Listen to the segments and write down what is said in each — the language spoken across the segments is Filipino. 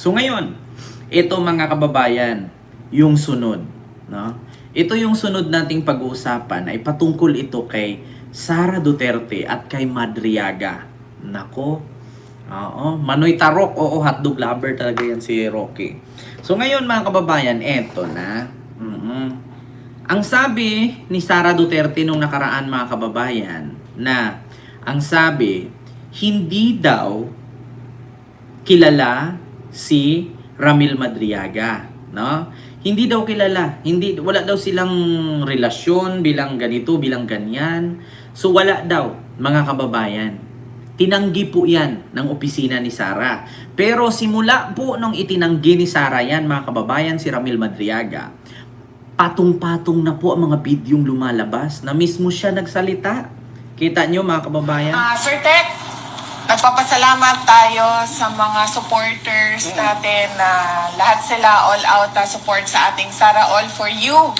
So ngayon, ito mga kababayan, yung sunod. No? Ito yung sunod nating pag-uusapan ay patungkol ito kay Sara Duterte at kay Madriaga. Nako, oo, Manoy Tarok, oo, hotdog lover talaga yan si Rocky. So ngayon mga kababayan, eto na. Ang sabi ni Sara Duterte nung nakaraan mga kababayan, na ang sabi, hindi daw kilala si Ramil Madriaga, no? Hindi daw kilala, wala daw silang relasyon bilang ganito, bilang ganyan. So wala daw mga kababayan. Tinanggi po yan ng opisina ni Sara. Pero simula po nung itinanggi ni Sara yan mga kababayan, si Ramil Madriaga, patong-patong na po ang mga bidyong lumalabas na mismo siya nagsalita. Kita nyo mga kababayan? Sir Tek, nagpapasalamat tayo sa mga supporters natin na lahat sila all out support sa ating Sara All For You.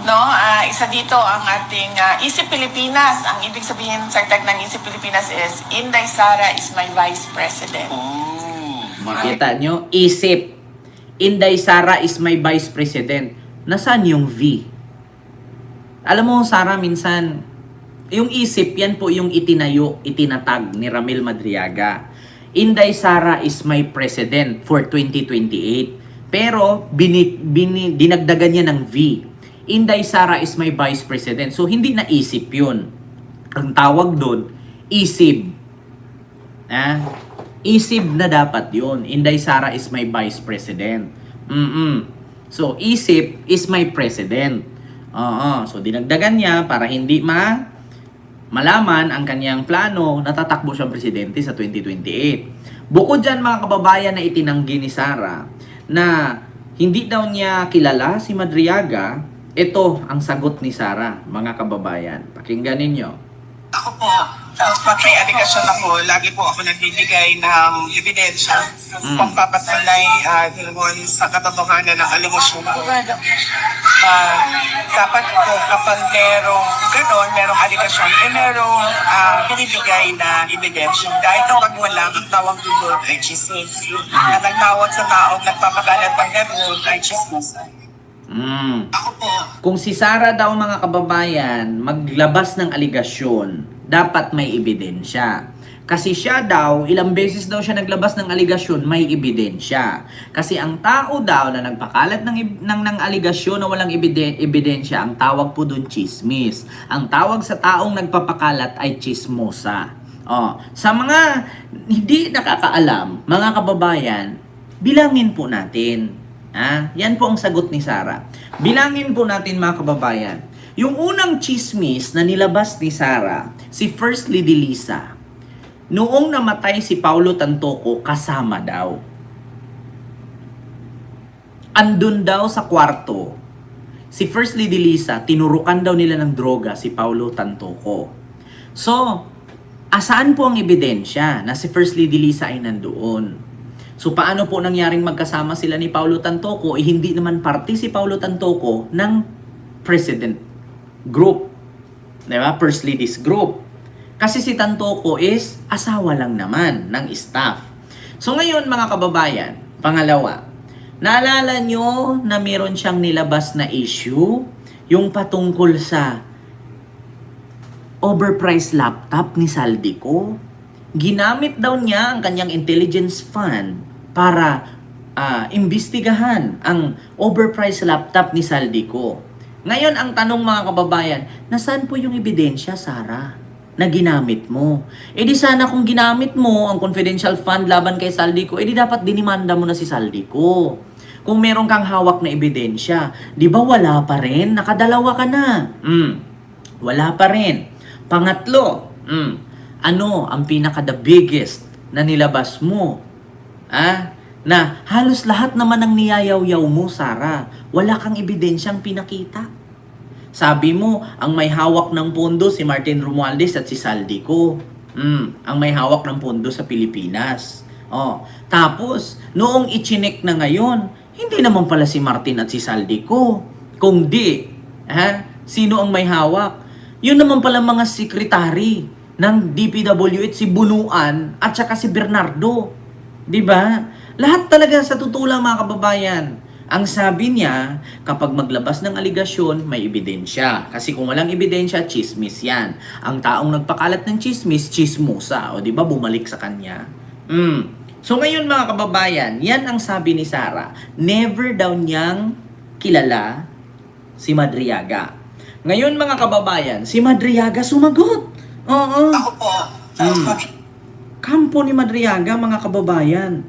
No? Isa dito ang ating Isip Pilipinas. Ang ibig sabihin, Sir Tek, ng Isip Pilipinas is, Inday Sara is my Vice President. Makita nyo? Isip. Inday Sara is my Vice President. Nasaan yung V? Alam mo, Sara, minsan, yung isip, yan po yung itinatag ni Ramil Madriaga. Inday Sara is my president for 2028. Pero, dinagdagan niya ng V. Inday Sara is my vice president. So, hindi na isip yun. Ang tawag doon, isip. Isip na dapat yun. Inday Sara is my vice president. So, isip is my president. So, dinagdagan niya para hindi malaman ang kanyang plano na tatakbo siyang presidente sa 2028. Bukod dyan mga kababayan na itinanggi ni Sara na hindi daw niya kilala si Madriaga, ito ang sagot ni Sara, mga kababayan. Pakinggan ninyo. Ako po, pag may aligasyon ako, lagi po ako nagbibigay ng ebidensya pagpapatunay doon sa katotohanan ng aligasyon ko. Dapat po kapag merong aligasyon, merong binibigay na ebidensya. Dahil kapag wala, ang tawag doon ay chismis. At ang tawag sa taong nagpapakalat ng gano'n ay chismis. Kung si Sara daw mga kababayan maglabas ng aligasyon, dapat may ebidensya. Kasi siya daw, ilang beses daw siya naglabas ng aligasyon, may ebidensya. Kasi ang tao daw na nagpakalat ng aligasyon na walang ebidensya, ang tawag po doon chismis. Ang tawag sa taong nagpapakalat ay chismosa. Sa mga hindi nakakaalam, mga kababayan, bilangin po natin. Yan po ang sagot ni Sara. Bilangin po natin mga kababayan. Yung unang chismis na nilabas ni Sara, si First Lady Lisa, noong namatay si Paulo Tantoco, kasama daw. Andun daw sa kwarto, si First Lady Lisa, tinurukan daw nila ng droga si Paulo Tantoco. So, asaan po ang ebidensya na si First Lady Lisa ay nandoon? So paano po nangyaring magkasama sila ni Paulo Tantoco? Hindi naman parte si Paulo Tantoco ng President Group. Diba? First Ladies Group. Kasi si Tantoco is asawa lang naman ng staff. So ngayon mga kababayan, pangalawa, naalala nyo na meron siyang nilabas na issue, yung patungkol sa overpriced laptop ni Saldico. Ginamit daw niya ang kanyang intelligence fund para imbestigahan ang overpriced laptop ni Saldico. Ngayon, ang tanong mga kababayan, nasaan po yung ebidensya, Sara, na ginamit mo? E di sana kung ginamit mo ang confidential fund laban kay Saldico, e di dapat dinimanda mo na si Saldico. Kung meron kang hawak na ebidensya, di ba wala pa rin? Nakadalawa ka na. Wala pa rin. Pangatlo, ano ang pinaka-the biggest na nilabas mo? Na halos lahat naman ng niyayaw-yaw mo, Sara. Wala kang ebidensyang pinakita. Sabi mo, ang may hawak ng pondo si Martin Romualdez at si Saldico. Ang may hawak ng pondo sa Pilipinas. Tapos, noong ichinek na ngayon, hindi naman pala si Martin at si Saldico. Kung di, sino ang may hawak? Yun naman pala mga sekretary ng DPWH, si Bunuan at saka si Bernardo. 'Di ba? Lahat talaga sa totoo lang mga kababayan. Ang sabi niya, kapag maglabas ng aligasyon, may ebidensya. Kasi kung walang ebidensya, chismis yan. Ang taong nagpakalat ng chismis, chismosa. O di ba bumalik sa kanya? So ngayon mga kababayan, yan ang sabi ni Sara. Never daw niyang kilala si Madriaga. Ngayon mga kababayan, si Madriaga sumagot. Oo. Ako po. Kampo ni Madriaga mga kababayan.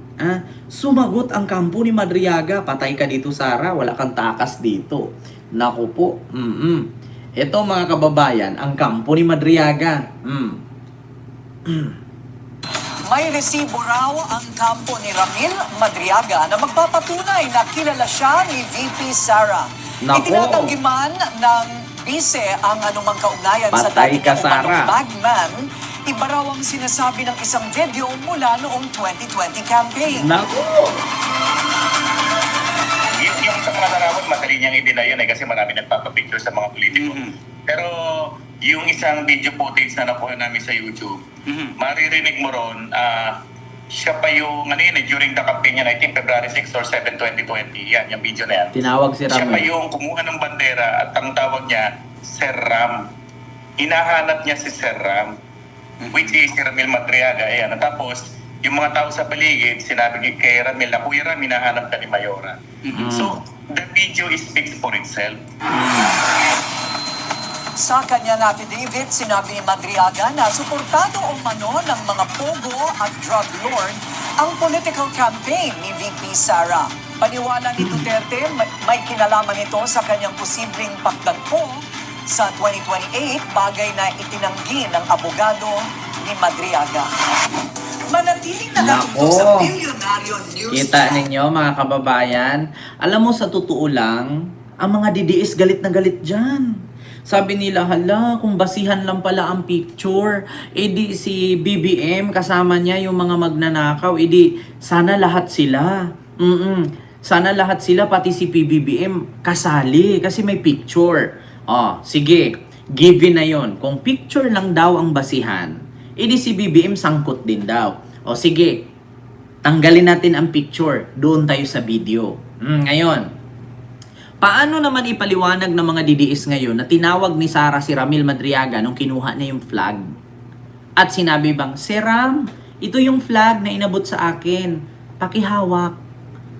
Sumagot ang kampo ni Madriaga. Patay ka dito Sara, wala kang takas dito. Naku po. Ito mga kababayan, ang kampo ni Madriaga. May resibo raw ang kampo ni Ramil Madriaga na magpapatunay na kilala siya ni VP Sara. Nako. Itinatanggi man ng bise ang anumang kaugnayan sa Patay dating ka, umanong Sara. bagman. Iba raw ang sinasabi ng isang video mula noong 2020 campaign. Naku. Yung sa mga larawan, madali niyang i-deny yun kasi marami nagpapapicture sa mga politiko. Pero yung isang video footage na nakuha namin sa YouTube, maririnig mo ron, siya pa yung, during the campaign niya, I think February 6 or 7, 2020, yan, yung video na yan. Tinawag si Siya pa Ramil. yung kumuha ng bandera at ang tawag niya, Sir Ram. Hinahanap niya si Sir Ram, which is si Ramil Madriaga. Ayan. At tapos, yung mga tao sa paligid, sinabi kay Ramil na, Kuya Ram, hinahanap ka ni Mayora. So, the video speaks for itself. Sa kanya na affidavit, sinabi ni Madriaga na suportado umano ng mga pogo at drug lord ang political campaign ni VP Sara. Paniwala ni Duterte, may kinalaman ito sa kanyang posibleng pagtagpo sa 2028, bagay na itinanggi ng abogado ni Madriaga. Manatiling nakatutok sa Nako. Milyonaryo News. Kita ninyo mga kababayan, alam mo sa totoo lang, ang mga DDS galit na galit dyan. Sabi nila, hala, kung basihan lang pala ang picture, edi si BBM kasama niya yung mga magnanakaw, edi sana lahat sila. Sana lahat sila, pati si PBBM, kasali kasi may picture. Sige, given na yon. Kung picture lang daw ang basihan, edi si BBM sangkot din daw. Sige, tanggalin natin ang picture, doon tayo sa video. Ngayon, paano naman ipaliwanag ng mga DDS ngayon na tinawag ni Sara si Ramil Madriaga nung kinuha niya yung flag? At sinabi bang, Sir Ram, ito yung flag na inabot sa akin, pakihawak.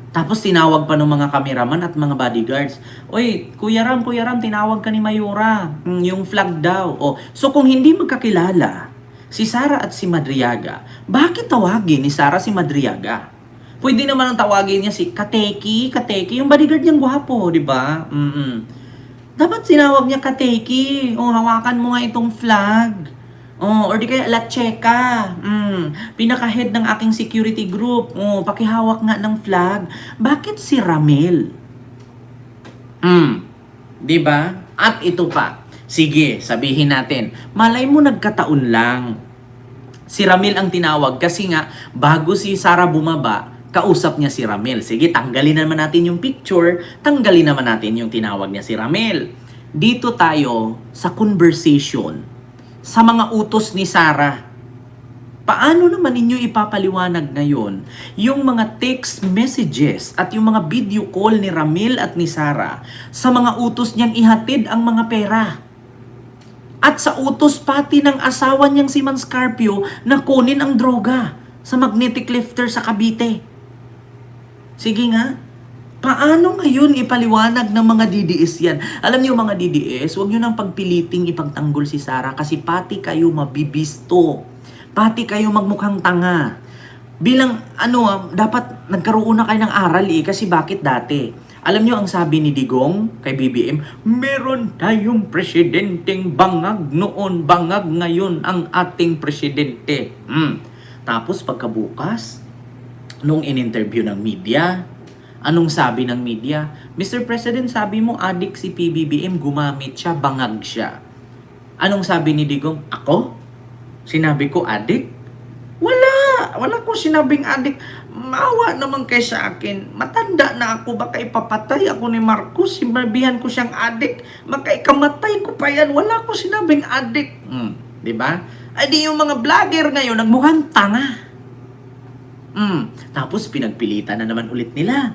Tapos tinawag pa ng mga kameraman at mga bodyguards, Oy, Kuya Ram, tinawag ka ni Mayora, yung flag daw. So kung hindi magkakilala si Sara at si Madriaga, bakit tawagin ni Sara si Madriaga? Pwede naman ang tawagin niya si Kateki, yung bodyguard niyang gwapo, di ba? Dapat sinawag niya Kateki, hawakan mo nga itong flag. Or di kaya Latcheka, pinaka-head ng aking security group, pakihawak nga ng flag. Bakit si Ramil? Di ba? At ito pa, sige, sabihin natin, malay mo nagkataon lang. Si Ramil ang tinawag kasi nga, bago si Sara bumaba, kausap niya si Ramil. Sige, tanggalin naman natin yung picture, tanggalin naman natin yung tinawag niya si Ramil. Dito tayo sa conversation sa mga utos ni Sara. Paano naman ninyo ipapaliwanag ngayon yung mga text messages at yung mga video call ni Ramil at ni Sara sa mga utos niyang ihatid ang mga pera? At sa utos pati ng asawa niyang si Man Scarpio na kunin ang droga sa magnetic lifter sa Cavite. Sige nga, paano ngayon ipaliwanag ng mga DDS yan? Alam niyo mga DDS, huwag niyo nang pagpiliting ipagtanggol si Sara kasi pati kayo mabibisto. Pati kayo magmukhang tanga. Bilang dapat nagkaroon na kayo ng aral kasi bakit dati? Alam niyo ang sabi ni Digong kay BBM, meron tayong presidenteng bangag noon, bangag ngayon ang ating presidente. Tapos pagkabukas, nung in-interview ng media, anong sabi ng media? Mr. President, sabi mo adik si PBBM, gumamit siya, bangag siya. Anong sabi ni Digong? Ako? Sinabi ko adik? Wala ko sinabing adik. Maawa naman kay sa akin. Matanda na ako, baka ipapatay ako ni Marcos. Sinabihan ko siyang adik. Baka ikamatay ko pa yan. Wala ko sinabing adik. Diba? Ay di yung mga vlogger ngayon, nagmukhang tanga. Tapos pinagpilitan na naman ulit nila.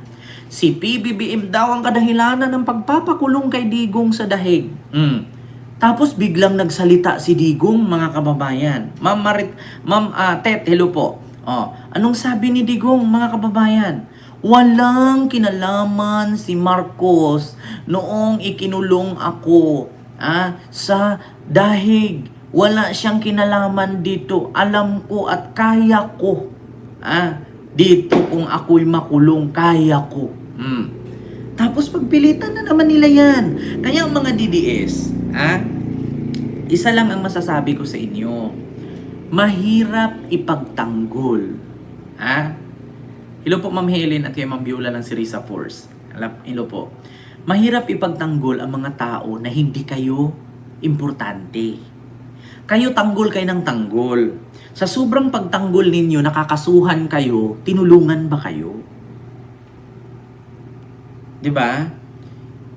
Si PBBM daw ang kadahilanan ng pagpapakulong kay Digong sa dahig. Tapos biglang nagsalita si Digong, mga kababayan. Ma'am Tet, hello po. Anong sabi ni Digong, mga kababayan? Walang kinalaman si Marcos noong ikinulong ako sa dahig. Wala siyang kinalaman dito. Alam ko at kaya ko. Dito kung ako'y makulong, kaya ko. Tapos pagpilitan na naman nila yan. Kaya ang mga DDS, isa lang ang masasabi ko sa inyo. Mahirap ipagtanggol. Hello po Ma'am Helen at kay Ma'am Biola ng Sirisa Force. Hello po. Mahirap ipagtanggol ang mga tao na hindi kayo importante. Kayo tanggol kayo ng tanggol. Sa sobrang pagtanggol ninyo, nakakasuhan kayo, tinulungan ba kayo? 'Di ba?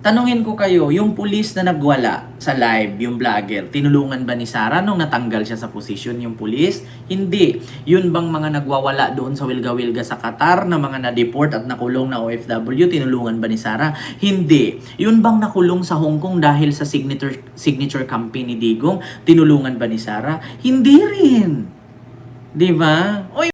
Tanungin ko kayo, yung pulis na nagwala sa live, yung vlogger, tinulungan ba ni Sara nung natanggal siya sa posisyon yung pulis? Hindi. Yun bang mga nagwawala doon sa wilga-wilga sa Qatar na mga na-deport at nakulong na OFW, tinulungan ba ni Sara? Hindi. Yun bang nakulong sa Hong Kong dahil sa signature campaign ni Digong, tinulungan ba ni Sara? Hindi rin. 'Di ba?